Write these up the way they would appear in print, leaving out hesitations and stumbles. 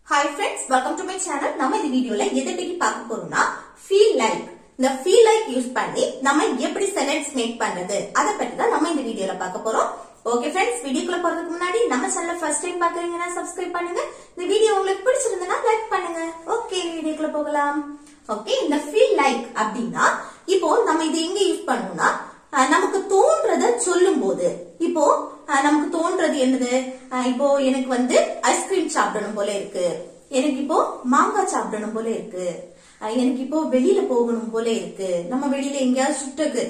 Hi friends, welcome to my channel. நம்ம இந்த வீடியோல எதை பத்தி பார்க்க போறோம்னா feel like. இந்த feel like யூஸ் பண்ணி நம்ம எப்படி சென்டென்ஸ் மேக் பண்றது அத பத்தி தான் நம்ம இந்த வீடியோல பார்க்க போறோம். ஓகே फ्रेंड्स, வீடியோக்குள்ள போறதுக்கு முன்னாடி நம்ம சேனலை ஃபர்ஸ்ட் டைம் பாக்குறீங்கன்னா சப்ஸ்கிரைப் பண்ணுங்க. இந்த வீடியோ உங்களுக்கு பிடிச்சிருந்தா லைக் பண்ணுங்க. ஓகே, வீடியோக்குள்ள போகலாம். ஓகே, இந்த feel like அப்படினா இப்போ நம்ம இது எங்க யூஸ் பண்ணனும்னா நமக்கு தோன்றத சொல்லும்போது, இப்போ நமக்கு தோன்றது என்னது, இப்போ எனக்கு வந்து ஐஸ்கிரீம் சாப்பிடணும் போல இருக்கு, எனக்கு இப்போ மாங்காய் சாப்பிடணும் போல இருக்கு, எனக்கு இப்போ வெளியில போகணும் போல இருக்கு, நம்ம வெளியில எங்கேயாவது சுற்றுக்கு,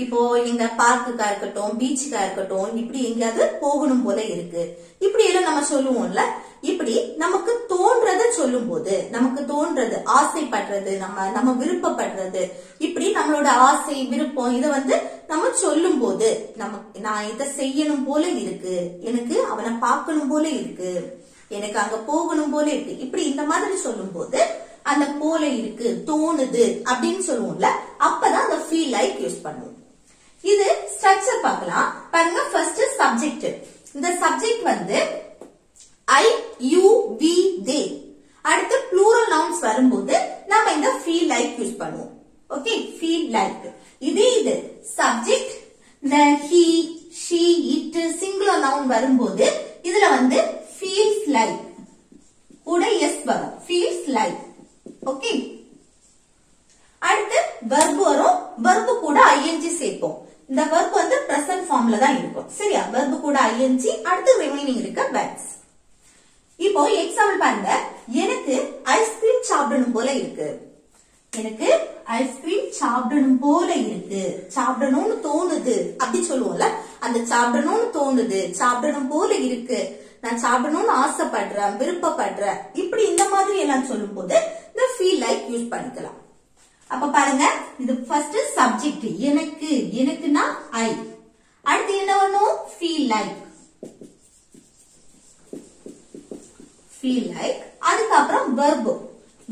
இப்போ எங்க பார்க்குக்கா இருக்கட்டும், பீச்சுக்கா இருக்கட்டும், இப்படி எங்கேயாவது போகணும் போல இருக்கு, இப்படி எல்லாம் நம்ம சொல்லுவோம்ல. இப்படி நமக்கு தோன்றத சொல்லும் போது, நமக்கு தோன்றது, ஆசைப்படுறது, நம்ம விருப்பப்படுறது, இப்படி நம்மளோட ஆசை விருப்பம் இத வந்து நம்ம சொல்லும் போது, நமக்கு நான் இத செய்யணும் போல இருக்கு, எனக்கு அவனை பார்க்கணும் போல இருக்கு, எனக்கு அங்க போகணும் போல இருக்கு, இப்படி இந்த மாதிரி சொல்லும் போது அந்த போல இருக்கு, தோணுது அப்படின்னு சொல்லுவோம்ல. அப்பதான் அந்த feel like யூஸ் பண்ணுவோம். இது ஸ்ட்ரக்சர் பார்க்கலாம் பாருங்க. First subject. இந்த சப்ஜெக்ட் வந்து I, you, we, they. அடுத்து plural nouns வரும்போது நாம இந்த feel like யூஸ் பண்ணுவோம். Okay, feel like. இது சப்ஜெக்ட். இந்த he, she, it singular noun வரும்போது இதுல வந்து feels like கூட s வரும். feels like. ஓகே, அடுத்து verb வரும். verb கூட ing சேர்ப்போம். இந்த verb வந்து present formல தான் இருக்கும். சரியா? verb கூட ing, அடுத்து remaining இருக்க verbs. இப்போ எக்ஸாம்பிள் பாருங்க. எனக்கு ஐஸ்கிரீம் சாப்பிடணும் போல இருக்கு, எனக்கு ஐஸ்கிரீம் சாப்பிடணும் போல இருக்கு, சாப்பிடணும்னு தோணுது அப்படி சொல்லுவோம்ல. அந்த சாப்பிடணும்னு தோணுது, சாப்பிடணும் போல இருக்கு, நான் சாப்பிடணும்னு ஆசைப்படுறேன், விருப்பப்படுறேன், இப்படி இந்த மாதிரி எல்லாம் சொல்லும் போது இந்த feel like யூஸ் பண்ணிக்கலாம். அப்ப பாருங்க, இது ஃபர்ஸ்ட் சப்ஜெக்ட். எனக்கு, எனக்குன்னா I. அடுத்து என்ன வரணும்? feel like. feel like. அதுக்கப்புறம் verb.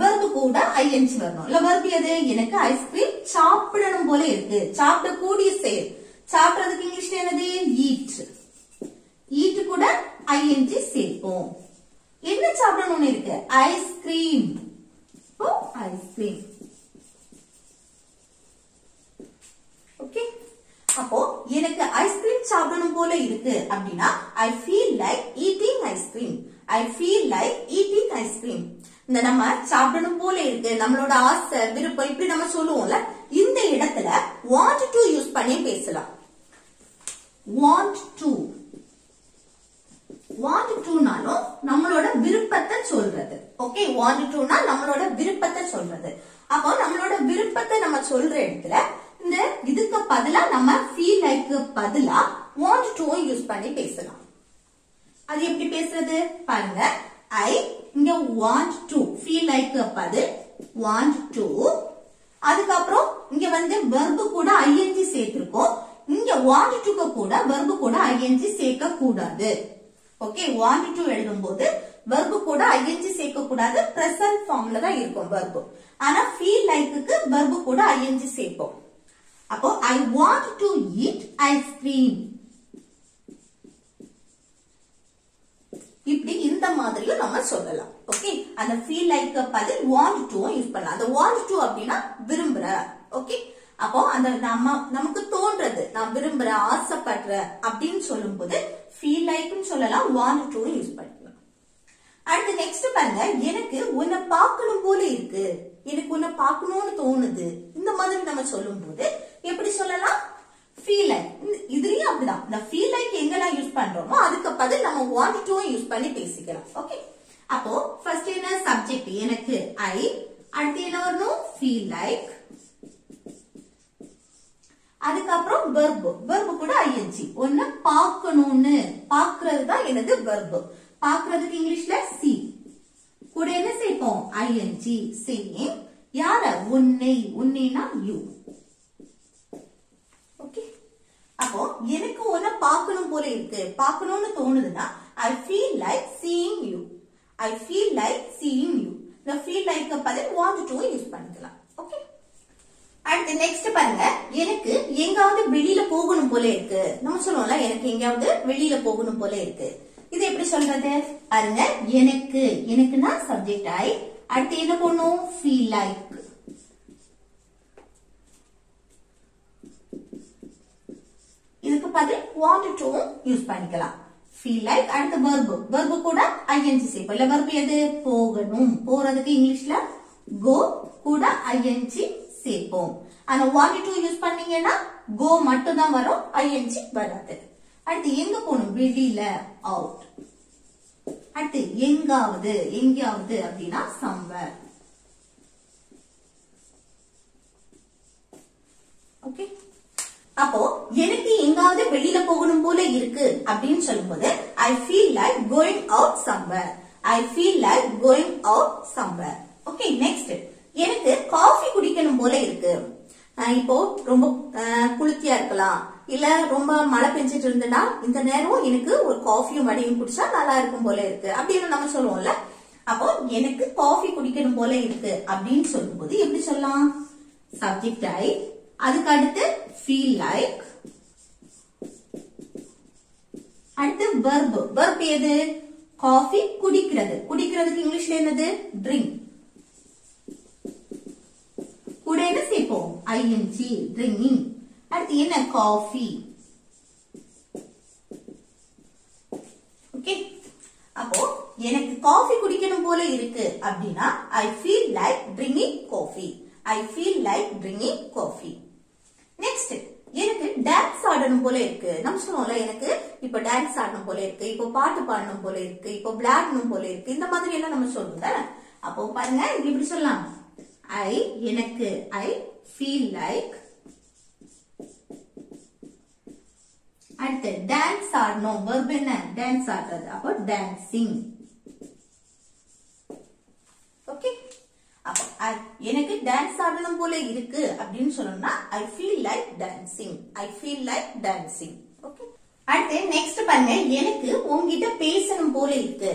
verb கூட ing வரணும். இல்ல verb எது? எனக்கு ஐஸ்கிரீம் சாப்பிடணும் போல இருக்கு, சாப்பிடக்கூடிய செயல். சாப்பிடுறதுக்கு இங்கிலீஷ்ல என்னது? eat. eat கூட ing சேர்ப்போம். என்ன சாப்பிடணும்னு இருக்கு? ஐஸ்கிரீம். ஓ, ஐஸ்கிரீம். ஓகே, அப்போ எனக்கு ஐஸ்கிரீம் சாப்பிடணும் போல இருக்கு அப்படின்னா I feel like eating ice cream. I feel like eating ice cream. இந்த நம்ம சாப்பிடணும் போல இருக்கு, நம்மளோட ஆசை விருப்பம் இப்படி நம்ம சொல்லுவோம்ல. இந்த இடத்துல want to யூஸ் பண்ணி பேசலாம். want to. want toனாலும் நம்மளோட விருப்பத்தை சொல்றது. ஓகே, want toனா நம்மளோட விருப்பத்தை சொல்றது. அப்போ நம்மளோட விருப்பத்தை நம்ம சொல்ற இடத்துல இந்த இதுக்கு பதிலா நம்ம feel like பதிலா want to யூஸ் பண்ணி பேசலாம். அது எப்படி பேசுறது பாருங்க. I இங்க want to, feel like பதில் want to. அதுக்கப்புறம் இங்க வந்து verb கூட ing சேர்த்திருக்கோம். இங்க want to கூட verb கூட ing சேர்க்க கூடாது. ஓகே, want to எழுதும்போது verb கூட ing சேர்க்க கூடாது, present formல தான் இருக்கும் verb. ஆனா feel likeக்கு verb கூட ing சேர்ப்போம். அப்போ I want to eat ice cream. இப்படி இந்த மாதிரியும் நம்ம சொல்லலாம். ஓகே, அந்த feel like பதில் want to யூஸ் பண்ணலாம். அந்த want to அப்படின்னா விரும்புற. ஓகே, அப்போ அந்த நமக்கு தோன்றது, நான் விரும்புற, ஆசைப்படுற அப்படின்னு சொல்லும் போது feel like சொல்லலாம், want to யூஸ் பண்ணிக்கலாம். அடுத்து நெக்ஸ்ட் பாருங்க. எனக்கு உன்னை பார்க்கணும் போல இருக்கு, எனக்கு உன்னை பார்க்கணும்னு தோணுது, இந்த மாதிரி நம்ம சொல்லும் போது எப்படி சொல்லலாம்? feel like. இதுலயும் அப்படிதான். இந்த feel like எங்கெல்லாம் யூஸ் பண்றோமோ அதுக்கு பதில் நம்ம want to யூஸ் பண்ணி பேசிக்கலாம். ஓகே, அப்போ ஃபர்ஸ்ட் என்ன? சப்ஜெக்ட் எனக்கு I. அடுத்து என்ன வரணும்? feel like. அதுக்கப்புறம் verb. verb கூட ing. ஒன்னு பார்க்கணும்னு, பார்க்கிறது தான் என்னது? verb. பார்க்கிறதுக்கு இங்கிலீஷ்ல see. கூட என்ன சேர்ப்போம்? ing. seeing. யார? உன்னை. உன்னைனா you. அப்போ எனக்கு உன்னை பார்க்கணும் போல இருக்கு, பார்க்கணும்னு தோணுதுன்னா I feel like seeing you. I feel like seeing you. இந்த feel like பதில் want to யூஸ் பண்ணிக்கலாம். ஓகே, அடுத்து நெக்ஸ்ட் பாருங்க. எனக்கு எங்காவது வெளியில போகணும் போல இருக்கு. நம்ம சொல்லுவோம்ல, எனக்கு எங்காவது வெளியில போகணும் போல இருக்கு. இது எப்படி சொல்றது பாருங்க, எனக்கு எனக்குன்னா சப்ஜெக்ட் ஐ, அடுத்து என்ன பண்ணும் feel like. இதுக்கு பதில் want to யூஸ் பண்ணிக்கலாம். feel like அடுத்து verb கூட ing சேர்ப்போம். இல்ல verb எது போகணும், போறதுக்கு இங்கிலீஷ்ல go கூட ing சேர்ப்போம். ஆனா want to யூஸ் பண்ணீங்கன்னா go மட்டும் தான் வரும், ing வராது. அடுத்து எங்க போகணும் வெளியில out. அடுத்து எங்கயாவது அப்படின்னா somewhere. ஓகே, அப்போ எனக்கு எங்காவது வெளியில போகணும் போல இருக்கு அப்படின்னு சொல்லும்போது I feel like going out somewhere. I feel like going out somewhere. Okay, next எனக்கு காஃபி குடிக்கணும் போல இருக்கு. இப்போ ரொம்ப குளிர்ச்சியா இருக்கலாம், இல்ல ரொம்ப மழை பெஞ்சிட்டு இருந்தனா இந்த நேரம் எனக்கு ஒரு காஃபியும் வடையும் குடிச்சா நல்லா இருக்கும் போல இருக்கு அப்படின்னு நம்ம சொல்லுவோம்ல. அப்போ எனக்கு காஃபி குடிக்கணும் போல இருக்கு அப்படின்னு சொல்லும்போது எப்படி சொல்லலாம், சப்ஜெக்ட் ஐ, அதுக்கு அடுத்து feel like, அடுத்து verb எது காஃபி குடிக்கிறதுக்கு இங்கிலீஷ்ல என்னது drink, கூட என்ன சேர்ப்போம் ing drinking. அடுத்து என்ன காஃபி. ஓகே, அப்போ எனக்கு காஃபி குடிக்கணும் போல இருக்கு அப்படின்னா I feel like drinking coffee. I feel like drinking coffee. Next எனக்கு டான்ஸ் ஆடணும் போல இருக்கு. நம்ம சொல்லுவோம்ல எனக்கு இப்ப டான்ஸ் ஆடணும் போல இருக்கு, இப்போ பாட்டு பாடணும் போல இருக்கு, இப்போ விளையாடணும் போல இருக்கு, இந்த மாதிரி எல்லாம் நம்ம சொல்லுங்க. அப்போ பாருங்க இப்படி சொல்லலாம், எனக்கு I feel like. அடுத்து டான்ஸ் ஆடணும், verb என்ன டான்ஸ் ஆடுறது, அப்போ டான்சிங். ஓகே, அப்போ எனக்கு டான்ஸ் ஆடணும் போல இருக்கு அப்படின்னு சொல்லணும்னா I feel like dancing. I feel like dancing. Okay, அடுத்து நெக்ஸ்ட் பாருங்க, எனக்கு உன்கிட்ட பேசணும் போல இருக்கு.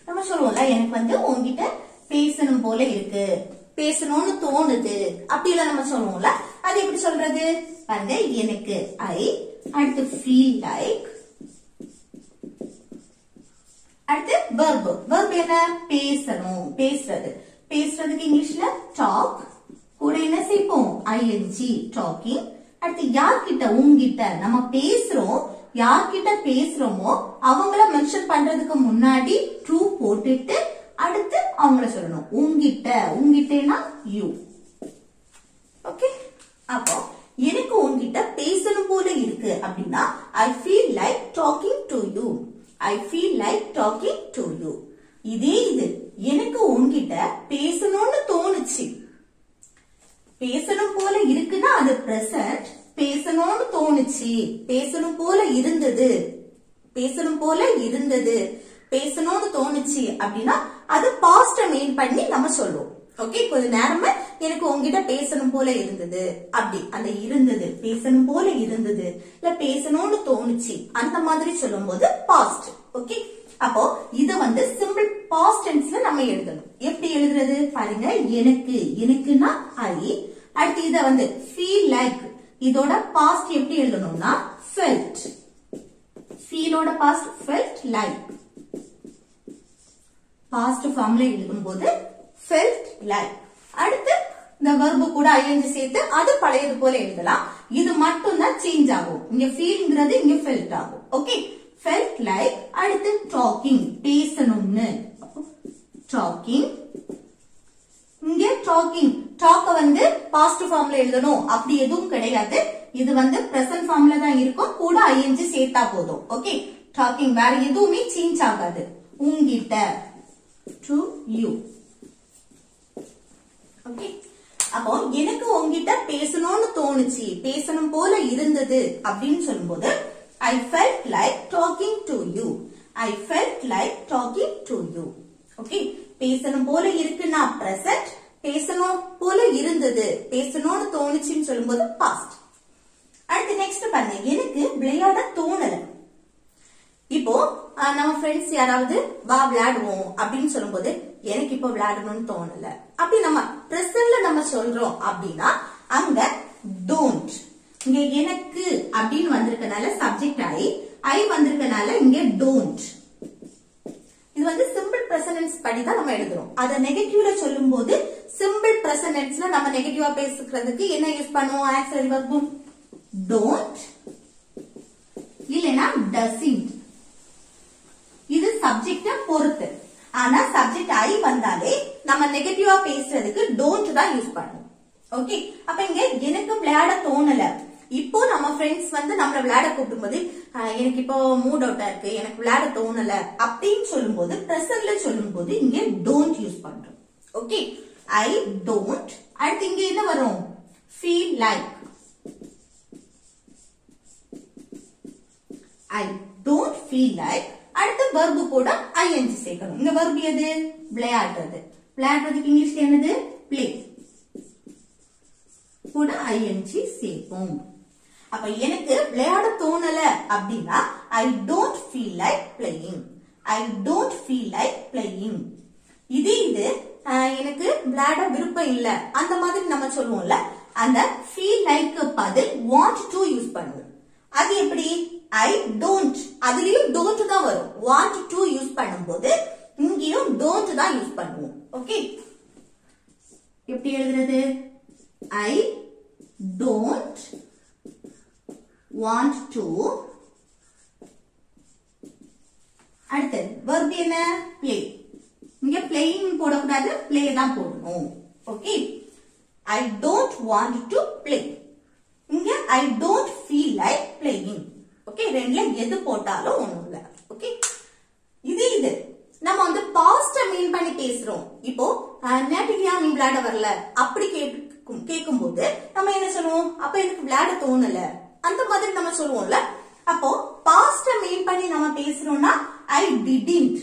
நம்ம சொல்லுவோம்ல எனக்கு உன்கிட்ட பேசணும் போல இருக்கு, பேசணும்னு தோணுது அப்படி எல்லாம் நம்ம சொல்லுவோம்ல. அது எப்படி சொல்றது பாருங்க, எனக்கு I, அடுத்து feel like, அடுத்து verb என்ன பேசணும், பேசுறதுக்கு இங்கிலீஷ்ல talk, கூட என்ன சேர்ப்போம் ing talking. அடுத்து யார்கிட்ட உன்கிட்ட நம்ம பேசுறோம், யார்கிட்ட பேசுறோமோ அவங்கள மென்ஷன் பண்றதுக்கு முன்னாடி to போட்டுட்டு அடுத்து அவங்கள சொல்லணும், உன்கிட்டனா you. ஓகே, அப்போ எனக்கு உன்கிட்ட பேசணும் போல இருக்கு அப்படின்னா I feel like talking to you. I feel like talking to you. இது எனக்கு உன்கிட்ட பேசணும்னு தோணுச்சு, பேசணும் போல இருக்குன்னா அது present, பேசணும்னு தோணுச்சு, பேசணும் போல இருந்தது, பேசணும்னு தோணுச்சு அப்படின்னா அது பாஸ்ட மீன் பண்ணி நம்ம சொல்லுவோம். ஓகே, கொஞ்ச நேரமா எனக்கு உங்ககிட்ட பேசணும் போல இருந்தது, அப்படி அந்த இருந்தது பேசணும் போல இருந்தது, இல்ல பேசணும்னு தோணுச்சு அந்த மாதிரி சொல்லும் போது பாஸ்ட். ஓகே, அப்போ இத சிம்பிள் பாஸ்ட் டென்ஸ்ல நம்ம எழுதணும். எப்படி எழுதுறது பாருங்க, எனக்குன்னா I, அடுத்து இத feel like, இதோட பாஸ்ட் எப்படி எழுதணும்னா felt. ஃபீலோட பாஸ்ட் felt like. பாஸ்ட் ஃபார்ம்ல எழுதும் போது felt like. அடுத்து இந்த verb கூட ing சேர்த்து அது பழையது போல எழுதலாம். இது மட்டும் தான் சேஞ்ச் ஆகும், இங்க ஃபீல்ங்கிறது இங்க felt ஆகும். Okay, felt like. அடுத்து talking பேசணும்னு talking, இங்க talking டாக்க பாஸ்ட் ஃபார்ம்ல எழுதணும் அப்படி எதுவும் கிடையாது. இது பிரசன்ட் ஃபார்ம்ல தான் இருக்கும், கூட ing சேர்த்தா போதும். ஓகே, டாக்கிங் வேற எதுவுமே சேஞ்ச் ஆகாது. உன்கிட்ட to you. ஓகே, அப்போ எனக்கு உன்கிட்ட பேசணும்னு தோணுச்சு, பேசணும் போல இருந்தது அப்படின்னு சொல்லும்போது I felt like talking to you. I felt like talking to you. Okay, பேசணும் போல இருக்குன்னா present, பேசணும் போல இருந்தது, பேசணும்னு தோணுச்சுன்னு சொல்லும்போது past. அடுத்து நெக்ஸ்ட் பாருங்க, எனக்கு விளையாட தோணல. இப்போ நம்ம ஃப்ரெண்ட்ஸ் யாராவது வா விளையாடுவோம் அப்படின்னு சொல்லும்போது எனக்கு இப்போ விளையாடணும்னு தோணல அப்படி நம்ம பிரசன்ட்ல நம்ம சொல்றோம் அப்படின்னா அங்க don't. இங்க எனக்கு அப்படின்னு வந்திருக்கனால சப்ஜெக்ட் I வந்திருக்கனால இங்க don't. இது வந்து சிம்பிள் பிரசன்ட் படி தான் நம்ம எழுதுறோம். அத நெகட்டிவ்ல சொல்லும்போது சிம்பிள் பிரசன்ட்ல நம்ம நெகட்டிவா பேசுறதுக்கு என்ன யூஸ் பண்ணுவோம்? ஆக்ஸிலரி வெர்ப் don't இல்லனா doesn't. இது சப்ஜெக்ட்ட பொறுத்து. ஆனா சப்ஜெக்ட் ஐ வந்தாலே நம்ம நெகட்டிவா பேசுறதுக்கு don't தான் யூஸ் பண்ணுவோம். ஓகே, அப்ப இங்க எனக்கு விளையாட தோணல. இப்போ நம்ம ஃப்ரெண்ட்ஸ் வந்து நம்மள விளையாட கூப்பிடும்போது எனக்கு இப்போ மூட் அவுட்டா இருக்கு, எனக்கு விளையாட தோணல அப்படின்னு சொல்லும்போது பிரசன்ட்ல சொல்லும்போது இங்க don't யூஸ் பண்றோம். Okay, I don't. அடுத்து இங்க என்ன வரும்? feel like. I don't feel like. அடுத்து verb கூட ing சேர்க்கணும். இங்க verb எது? விளையாடுறது. விளையாடுறதுக்கு இங்கிலீஷ்ல என்னது? play. கூட ing சேர்ப்போம். அப்ப எனக்கு விளையாட தோணல அப்படின்னா I don't feel like playing. I don't feel like playing. இது எனக்கு விளையாட விருப்பம் இல்ல அந்த மாதிரி நம்ம சொல்லுவோம்ல, அந்த feel like பதில் want to யூஸ் பண்ணுவோம். அது எப்படி? I don't, அதுலயும் don't தான் வரும். want to யூஸ் பண்ணும்போது இங்கேயும் don't தான் யூஸ் பண்ணுவோம். ஓகே, எப்படி எழுதுறது? I don't want to. அடுத்து verb என்ன? play. இங்க playing போடக்கூடாது, play தான் போடணும். Okay, I don't want to play. இங்க I don't feel like playing. Okay, ரெண்டுல எது போட்டாலும் ஒண்ணும் இல்ல. ஓகே, இது நம்ம வந்து பாஸ்ட் மீன் பண்ணி பேசுறோம். இப்போ நேட்டிவியா நீ விளையாட வரல அப்படி கேட்கும்போது நம்ம என்ன சொல்லுவோம்? அப்ப எனக்கு விளையாட தோணல அந்த மாதிரி நம்ம சொல்லுவோம்ல. அப்போ பாஸ்ட் மீன் பண்ணி நம்ம பேசுறோம்னா I didn't.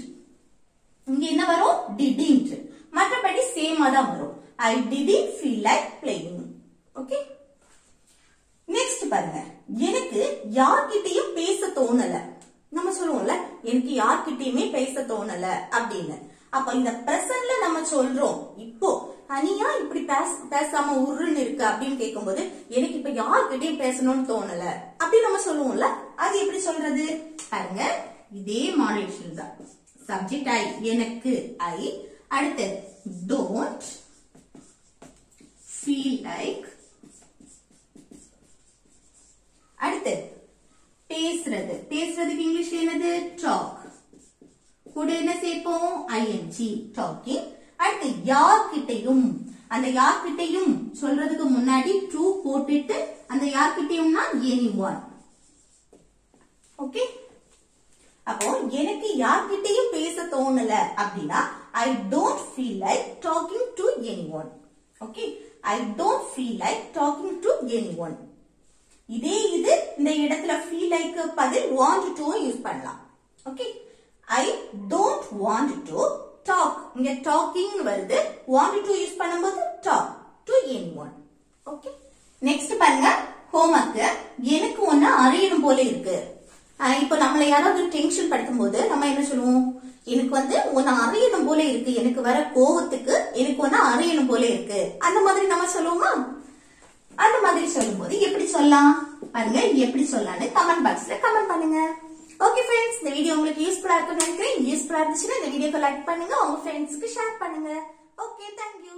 இங்க என்ன வரும்? didn't. மற்றபடி சேமா தான் வரும். I didn't feel like playing. Okay, next பாருங்க. எனக்கு யார்கிட்டயும் பேச தோணல. நம்ம சொல்லுவோம்ல, எனக்கு யார்கிட்டயுமே பேச தோணல அப்படின்னு. அப்ப இந்த பிரசன்ட்ல நம்ம சொல்றோம், இப்போ நீயா இப்படி பேசாம உருன்னு இருக்கு அப்படின்னு கேட்கும்போது எனக்கு இப்ப யார்கிட்டயும் பேசணும்னு தோணல அப்படி நம்ம சொல்லுவோம்ல. அது எப்படி சொல்றது? பாருங்க, இதே மாடலேஷன் தான். சப்ஜெக்ட் ஐ, எனக்கு ஐ. அடுத்து don't feel like. அடுத்து பேசுறது. பேசுறதுக்கு இங்கிலீஷ்ல என்னது? talk. கூட என்ன சேர்ப்போம்? ing, talking. அடுத்து யார்கிட்டயும். அந்த யார்கிட்டயும் சொல்றதுக்கு முன்னாடி to போட்டுட்டு அந்த யார்கிட்டயும்னா anyone. ஓகே, அப்போ எனக்கு யார்கிட்டயும் பேச தோணல அப்படின்னா I don't feel like talking to anyone. Okay, I don't feel like talking to anyone. இதே இந்த இடத்துல feel like பதில் want to யூஸ் பண்ணலாம். Okay, I don't want to talk. இங்க talking வருது, want to யூஸ் பண்ணும்போது talk to anyone. Okay, next பாருங்க, homework. எனக்கு ஒன்னு அறியணும் போல இருக்கு. இப்போ நம்மள யாராவது டென்ஷன் படுத்தும் போது நம்ம என்ன சொல்லுவோம்? எனக்கு வந்து ஒன்னு அறியணும் போல இருக்கு, எனக்கு வர கோவத்துக்கு எனக்கு ஒன்னு அறியணும் போல இருக்கு அந்த மாதிரி நம்ம சொல்லுவோமா? அந்த மாதிரி சொல்லும்போது எப்படி சொல்லலாம் பாருங்க. எப்படி சொல்லலாம்னு கமெண்ட் பாக்ஸ்ல கமெண்ட் பண்ணுங்க. ஓகே ஃப்ரெண்ட்ஸ், இந்த வீடியோ உங்களுக்கு யூஸ்ஃபுல்லா இருக்கும்னு நினைக்கிறேன். யூஸ்ஃபுல்லா இருந்துச்சுன்னா இந்த வீடியோக்கு லைக் பண்ணுங்க, உங்க ஃப்ரெண்ட்ஸ்க்கு ஷேர் பண்ணுங்க. Okay, thank you.